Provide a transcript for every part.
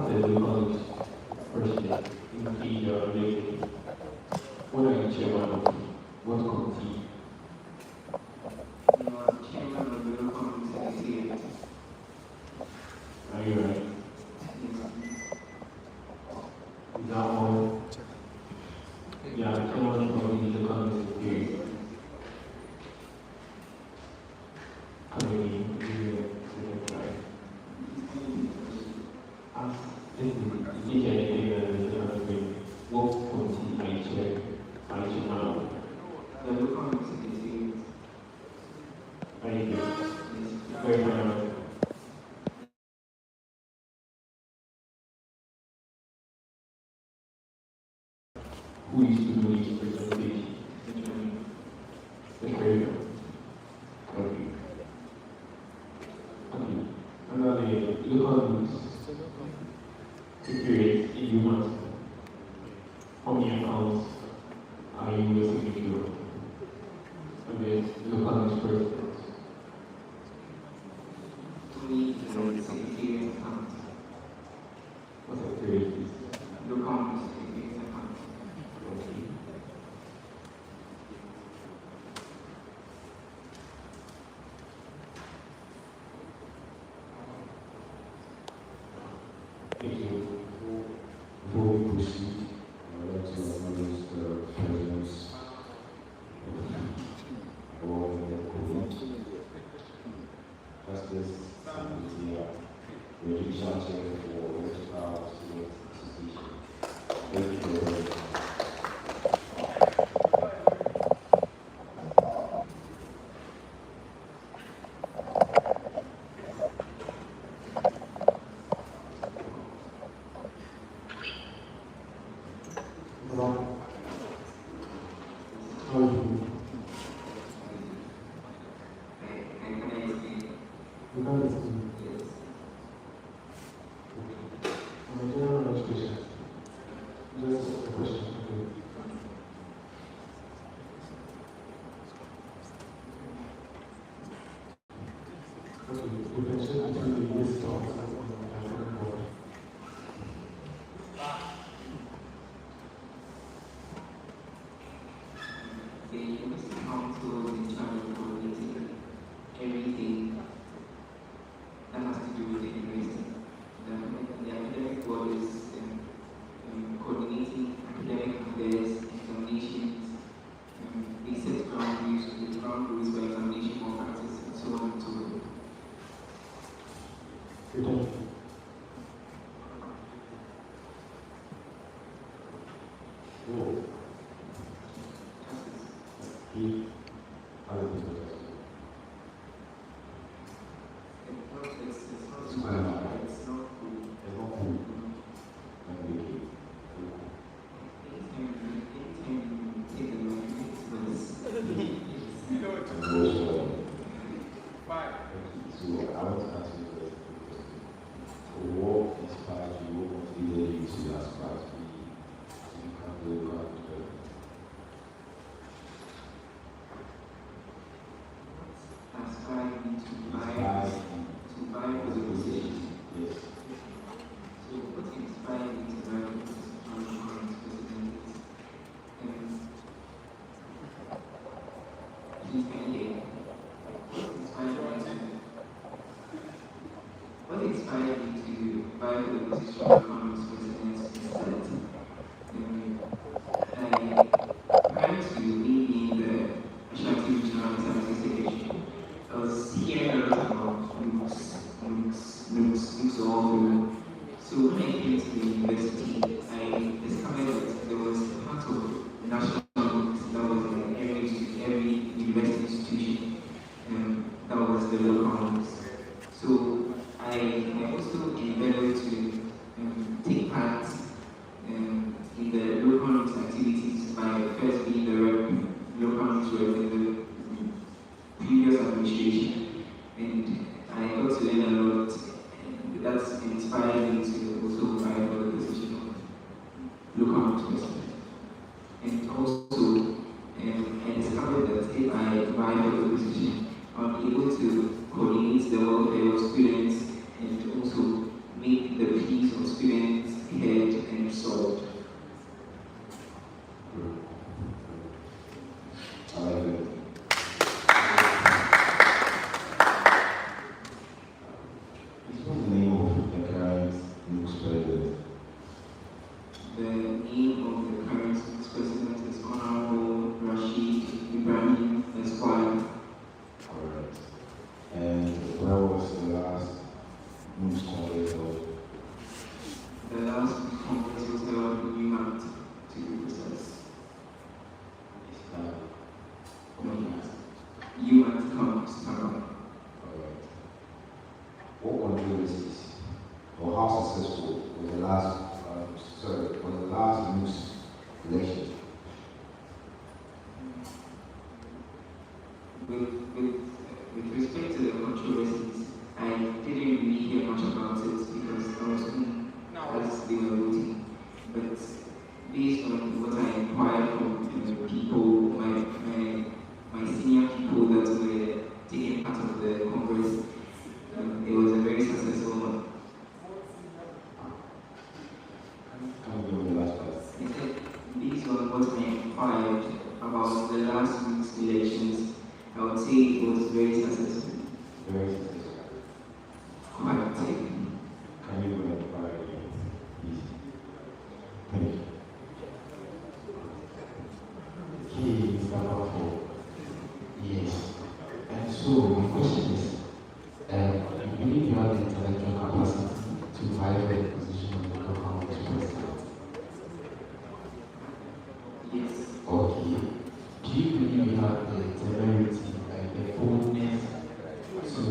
the college president in the related. What are you chairman of? What committee? Chairman of the local committee. Are you right? Is that all? Yeah, chairman of the local committee. Who is to do this presentation? The creator. Okay. Another local security in UMaT. How many accounts are you a signature of? And then local president. Secretary account. What's a security? Local secretary account. Okay. Thank you. Before we proceed, I'd like to acknowledge the presence of all the colleagues. Justice and the Registrar for Registrar Student Association. Thank you very much. The University Council is in charge of coordinating everything that has to do with the university. The academic board is coordinating academic affairs, examinations, they set ground rules for examination practice, and so on and so forth. What inspired me to buy the position of economics president is that prior to me being the Ashanti Regional Science Secretary, I was hearing a lot about MOOCs all through. So when I came to the university, I discovered that there was a part of national MOOCs that was in every university institution, that was the local MOOCs. So I also endeavored to take part in the local MOOCs activities by first being the local MOOCs rep in the previous administration, and I got to learn a lot. That inspired me to also vie for the position of local MOOCs president. And also, I discovered that if I vie for the position, I'll be able to coordinate the welfare of students and also make the peace of students or how successful was the last, youth election? With respect to the controversies, I didn't really hear much about it because I was home as they were voting. But based on what I inquired from people, my senior people that were taking part of the Congress, it was a very successful one. I said, based on what I inquired about the last week's elections, I would say it was very successful. Very successful. Quite. Can you identify these? Thank you. Okay, Mr. Lawful. Yes. And so my question is, you believe you have the intellectual capacity to vie for the position of the local president? Yes. Okay. Do you believe you have the temerity and the boldness to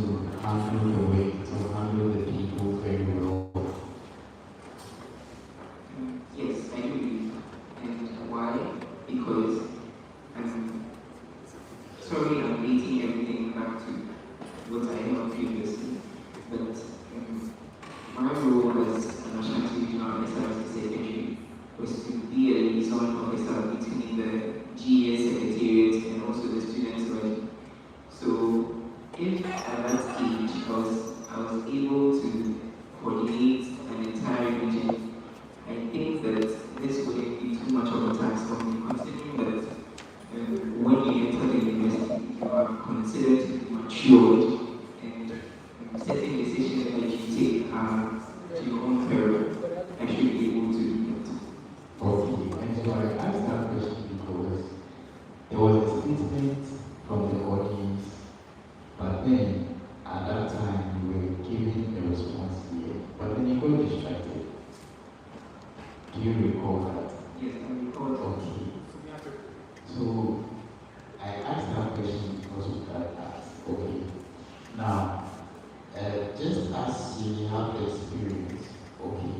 handle the way, to handle the people very well? Yes, I do believe. And why? Because sorry, I'm dating everything back to what I heard previously. But my role as an Ashanti Regional SRC Secretary was to be a liaison officer between the GA Secretariat and also the students' body. So if at that stage I was able to coordinate an entire region, I think that this wouldn't be too much of a task for me, considering that when you enter the university, you are considered to be matured, and certain decisions that you take are to your own peril. I should be able to do that. Okay, and so I asked that question because there was a statement from the audience, but then at that time you were giving a response here, but then you got distracted. Do you recall that? Yes, I recall that. Okay. So I asked that question because of that ask. Okay. Now, just as you have the experience, okay,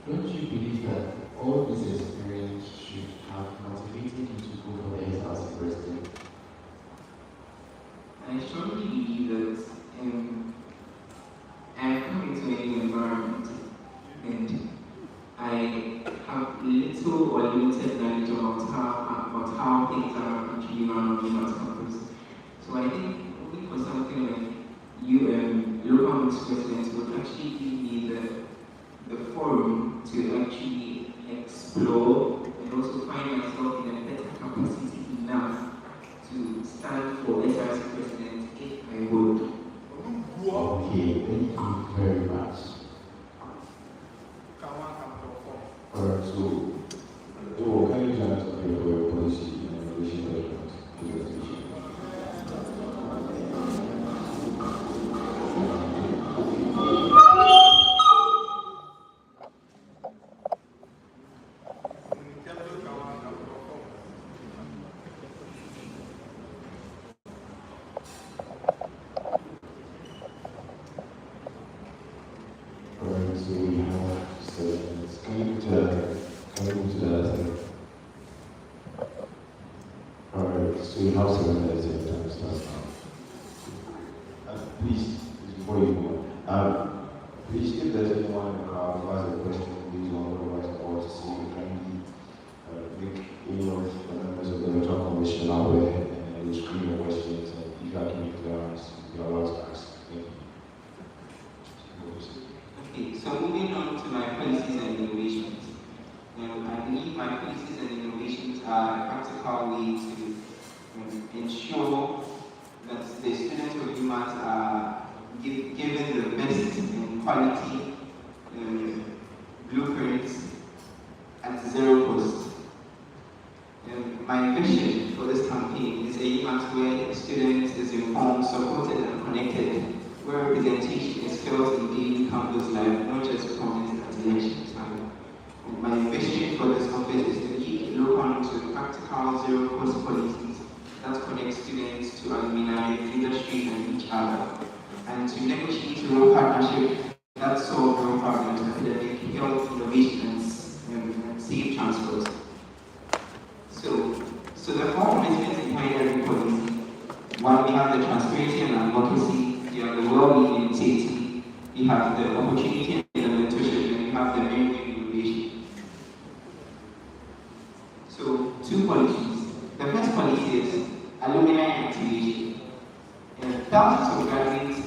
don't you believe that all this experience should have motivated you to go for the SRC president? I strongly believe that I come into a new environment and I have little or limited knowledge about how things are actually run on UMaT campus. So I think looking for something like local youth president would actually give me the forum to actually explore and also find myself in a better capacity enough to stand for SRC president if I would. Okay, thank you very much. Alright, so can you tell us about your policy and relation to presentation? Alright, so we have 7 minutes. Can you move to the other side? Alright, so we have 7 minutes and time starts now. Please, before you go on, please, if there's anyone in the crowd who has a question, please don't otherwise want to see you kindly make any of the members of the electoral commission aware and we'll screen your questions, and if you are giving clearance, you are allowed to ask. Thank you. Okay, so moving on to my policies and innovations. I believe my policies and innovations are a practical way to ensure that the students of UMaT are given the best and quality blueprints at zero cost. My vision for this campaign is a UMaT where students is informed, supported, and connected, where representation is felt in daily campus life, not just promised at election time. My vision for this office is to lead local to practical zero-cost policies that connect students to alumni, industry, and each other, and to negotiate a real partnership that solves real problems one, we have the transparency and advocacy, you have the well-being and safety, you have the opportunity and the mentorship, and you have the mentoring innovation. So, two policies. The first policy is alumni activation. Thousands of graduates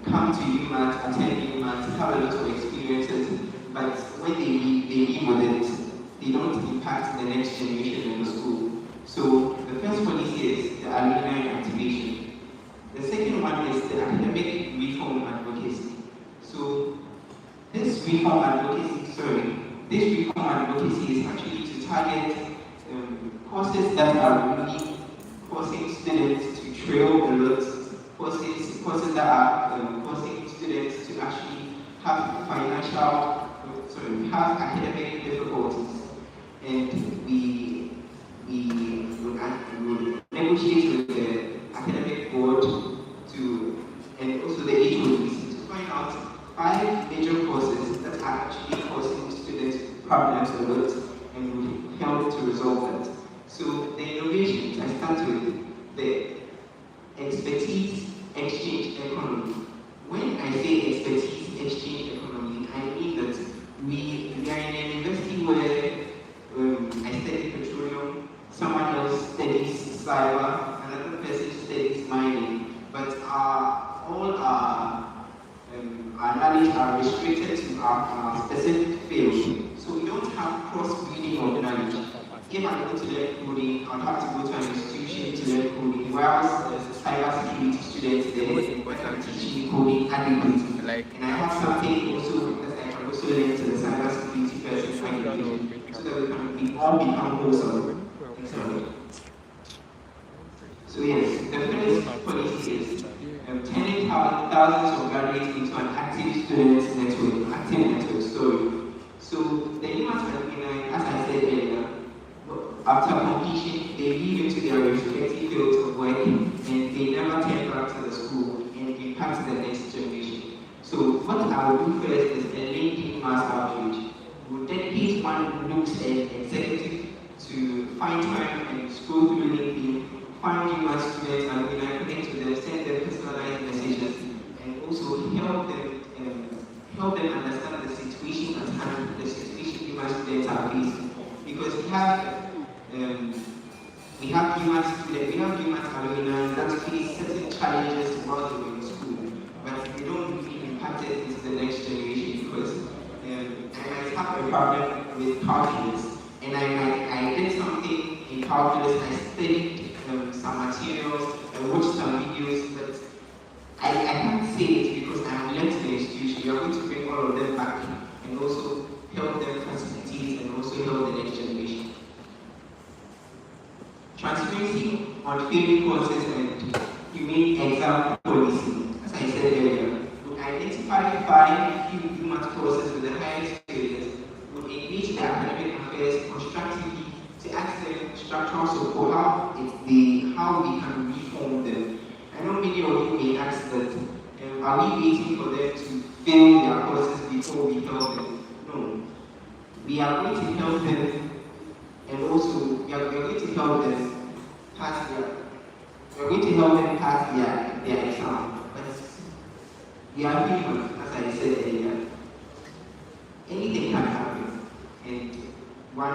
come to UMaT, attend UMaT, have a lot of experiences, but when they leave with it, they don't impact the next generation in the school. So the first policy is the alumni activation. The second one is the academic reform advocacy. So this reform advocacy is actually to target courses that are really causing students to trail a lot, courses that are causing students to actually have have academic difficulties, and we will negotiate with the academic board and also the HODs to find out 5 major courses that are actually causing students problems a lot, and will help to resolve that. So the innovations, I start with the expertise exchange economy. When I say expertise exchange economy, I mean that we are in a university where I study petroleum, someone else studies cyber, another person studies mining, but all our knowledge are restricted to our specific field. So we don't have cross-breeding of knowledge. If I go to learn coding, I'll have to go to an institution to learn coding, whereas the cybersecurity students, they can teach me coding adequately. And I have something also that I can also learn to the cybersecurity person adequately, so that we all become wholesome. So yes, the first policy is turning thousands of graduates into an active student network story. So the UMaT alumni, as I said earlier, after completion, they leave into their respective fields of work, and they never turn back to the school and impact the next generation. So what I will do first is a LinkedIn mass outreach. We'll dedicate 1 Looks and executive to find time and scroll through LinkedIn, find UMaT students and connect with them, send them personalized messages, and also help them understand the situation at hand, the situation UMaT students are facing. Because we have UMaT alumni that face certain challenges while they were in school, but they don't really impact it into the next generation, because I might have a problem with calculus, and I did something in calculus, I studied some materials, I watched some videos, but I can't say it because I'm left in the institution. We are going to bring all of them back and also help them facilitate and also help the next generation. Transparency on failing courses and humane exam policy. As I said earlier, we identify 5 UMaT courses with the highest failures, would engage the academic affairs constructively to ask them structural support, how we can reform them. I know many of you may ask that, are we waiting for them to fail their courses before we help them? No. We are going to help them, and also we are going to help them pass their exam. But we are human, as I said earlier. Anything can happen. And when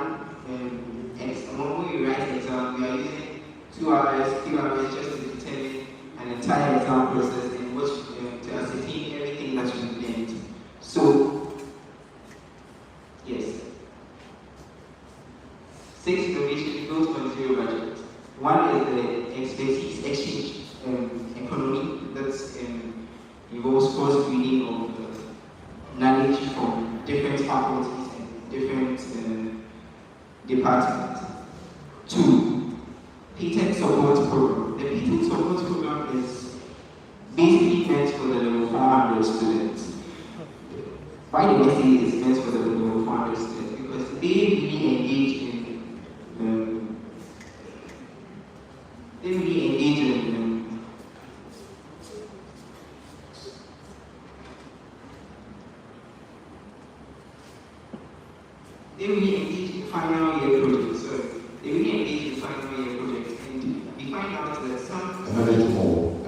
we write an exam, we are using 2 hours, 3 hours just to determine an entire exam process and to ascertain everything that we've learned. So, yes. 6 innovation built on 0 budget. 1 is the expertise exchange economy that involves cross-breeding of knowledge from different faculties and different departments. 2, patent support program. The patent support program is basically meant for the level 400 students. Why do I say it's meant for the level 400 students? Because they really engage in final year projects. So they really engage in final year projects, and we find find out that A minute more.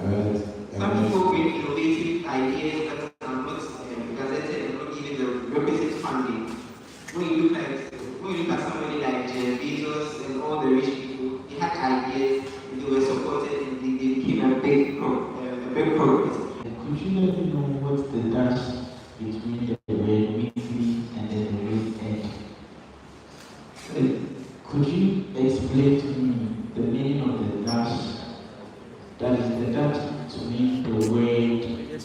some people bring innovative ideas that are not gazetted and not given the requisite funding. When you look at somebody like Jeff Bezos and all the rich people, they had ideas and they were supported and they became a big progress. Could you let me know what's the dash between the word weekly and then the word end? Could you explain to me the meaning of the dash? That is the dash to mean the word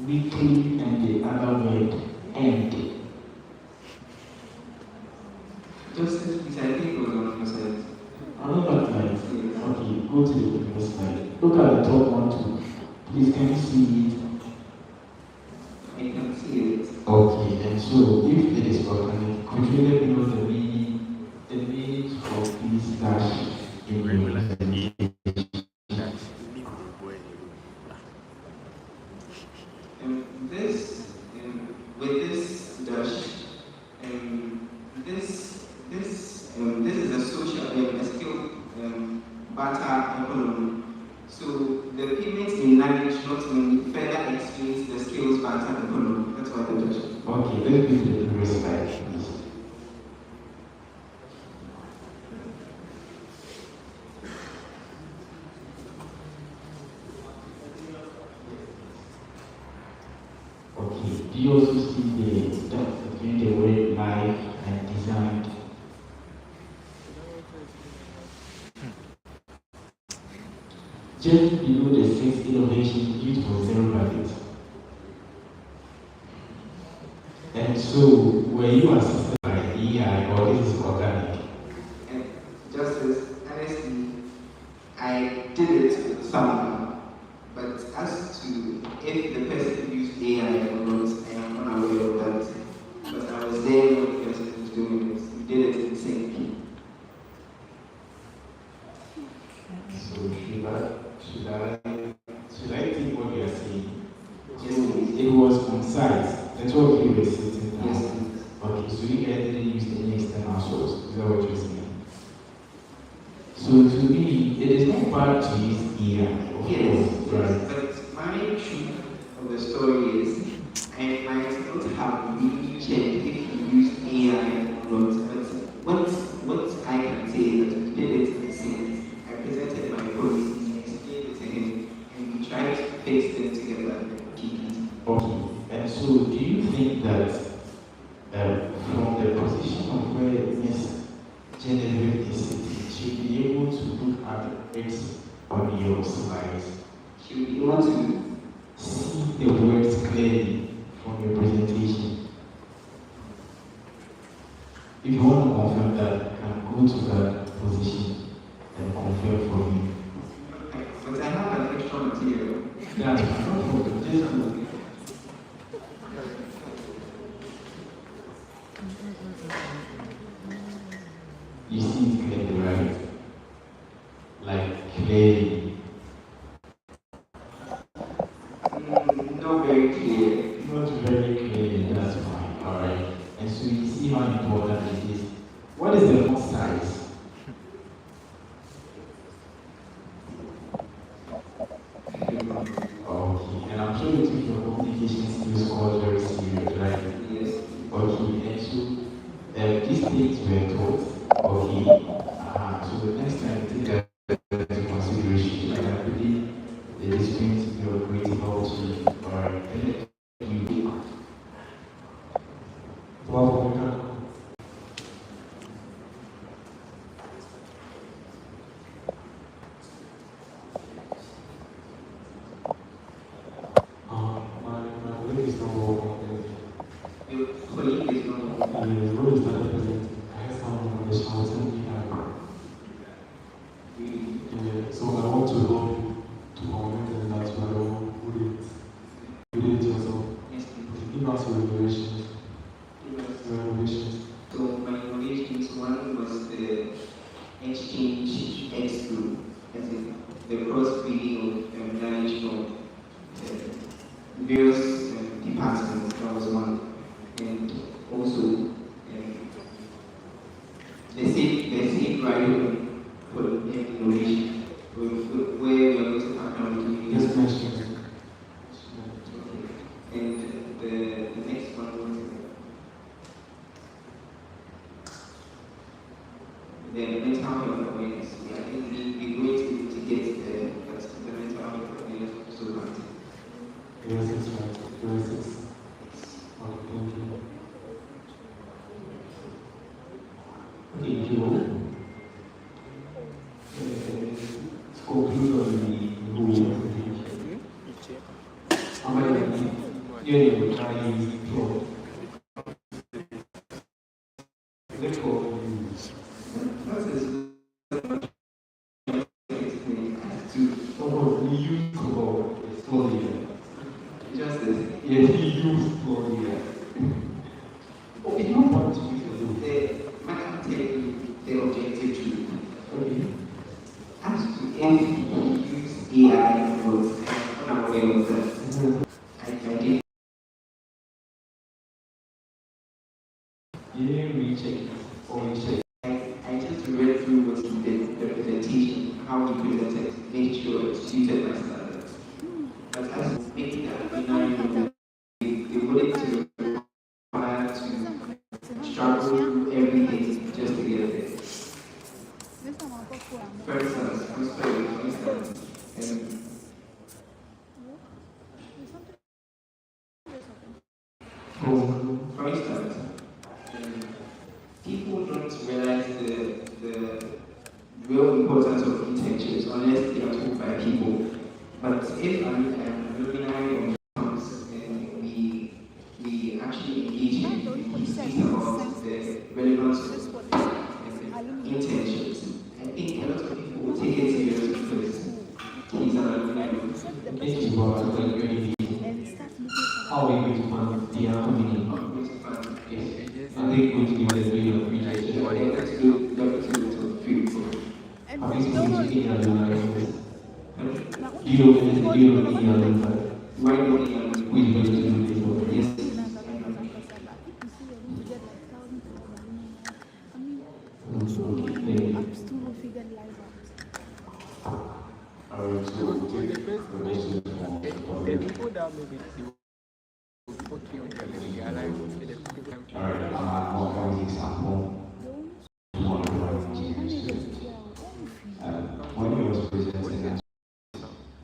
weekly and the other word end. Just as I think it was on your side. Another slide. Okay, go to the previous slide. Look at the top one too. Please, can you see it? I can see it. Okay, and so if it is organic, could you let me know the meaning of this dash in English? With this dash, this is a social, a skill barter economy. So the payments in language not only further explains the skills barter economy. That's what the dash is. Okay, let's go to the previous slide, please. Okay, do you also see the difference between the word life and designed? Just below the 6 innovations used for zero budget. And so, were you assisted by AI or this is organic? And just as honestly, I did it with someone, but as to if the person used AI or not, I am unaware of that. But I was there when the person was doing it. We did it in sync. So, should I take what you are saying? Yes, please. It was on site. That's what you were sitting down. Yes, please. Okay, so you guys didn't use any external source. Is that what you're saying? So to me, it is not bad to use AI. Yes, Right. but my truth of the story is I might not have really checked if you used AI or not, but what I can say is that we did it in sync. I presented my policies, I explained it to him, and we tried to fix them together and keep it. Okay, and so do you think that from the position of where Ms. Genevieve is sitting, she'll be able to look at it on your slides? She'll be able to See the words clearly from your presentation. If you want to confirm that, you can go to that position and confirm for me. but I have an extra material. That's no problem. Just do. You see it clearly, right? Like clearly. Not very clear. Not very clearly, that's fine. Alright. And so you see how important it is. What is the font size? Okay, and I'm sure you took your communication skills all very serious, right? Yes. Okay, and so these things were taught, okay, so the next time you take that into consideration, and I believe it is going to be of great help to you, alright, and you. Well, we can. My colleague is not working. Your colleague is not. The role is not present. I have someone on the show telling me so I want to help you to comment and that you are the one who did it yourself. Yes, please. Give us your revelations. Yes. Your revelations. So my innovations, one was the exchange X group, as in the cross-breeding of knowledge from various departments. That was one, and also the safe value for innovation. use Claude. Let's go. Oh, we use Claude. Claudia. Yes, he used Claudia. Oh, if you want to use it, I can tell you the objective truth. okay. As to if you use AI was unaware of that. I did. You didn't recheck it, or you check. I just read through what he did, the presentation, how he presented, made sure it suited my standards. But as making that binary, they wanted to require to struggle through everything just to get there. For instance, for instance, people don't realize the real importance of intentions unless they are told by people. But if alumni comes and we actually engage in, we speak about the relevance of intentions, I think a lot of people will take it seriously because he's an alumni. This is what I'm going to how are we going to fund the community? Yes. Are they going to give us a real appreciation? Let's do the field. Have you spoken to any alumni on this? Do you know any alumni? Why don't we Who is going to do this for yes? So we'll take the message from Alright, I'm going to example. When he was presenting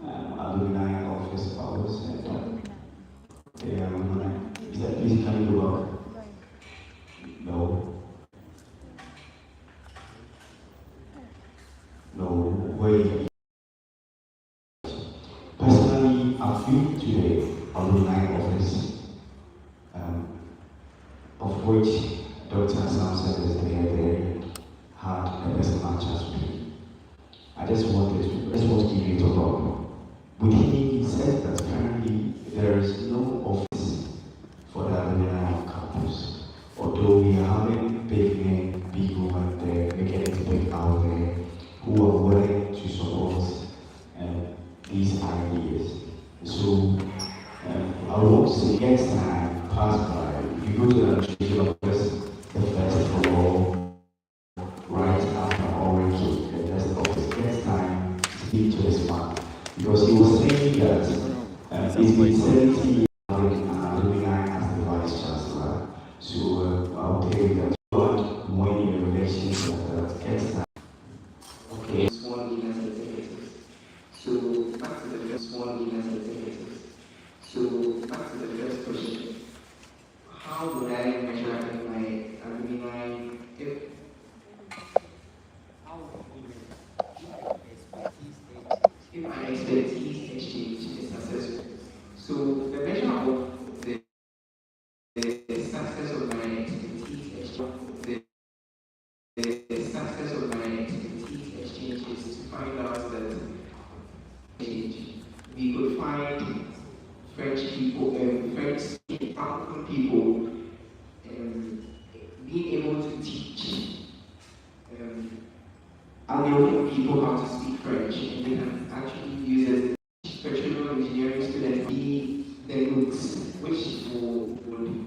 alumni office hours, and is that please can you go up? No. No way. Personally, I've been to the alumni office, of which Dr. Sam said is there had a personal chat with me. I just want to give you a talk. With him, he said that currently there is no office for the alumni on campus. Although we are having big men, big women there, making it big out there, who are willing to support these ideas. So I want to say next time pass by, if you go to the administration office, the first of all, right after Orange, the first office, next time speak to this man. Because he was saying that it's been 70 years alumni as the vice chancellor. So I'll tell you that you want winning your elections at next time. Okay. Small leaders and executives. So back to the first small leaders and executives. So back to the first question. How would I measure my alumni if my expertise exchange is successful? So the measure of the success of my expertise exchange, the success of my expertise exchange is to find out that we could find French people, French African people, being able to teach Anglophone people how to speak French, and they can actually use as petroleum engineering students be the roots, which would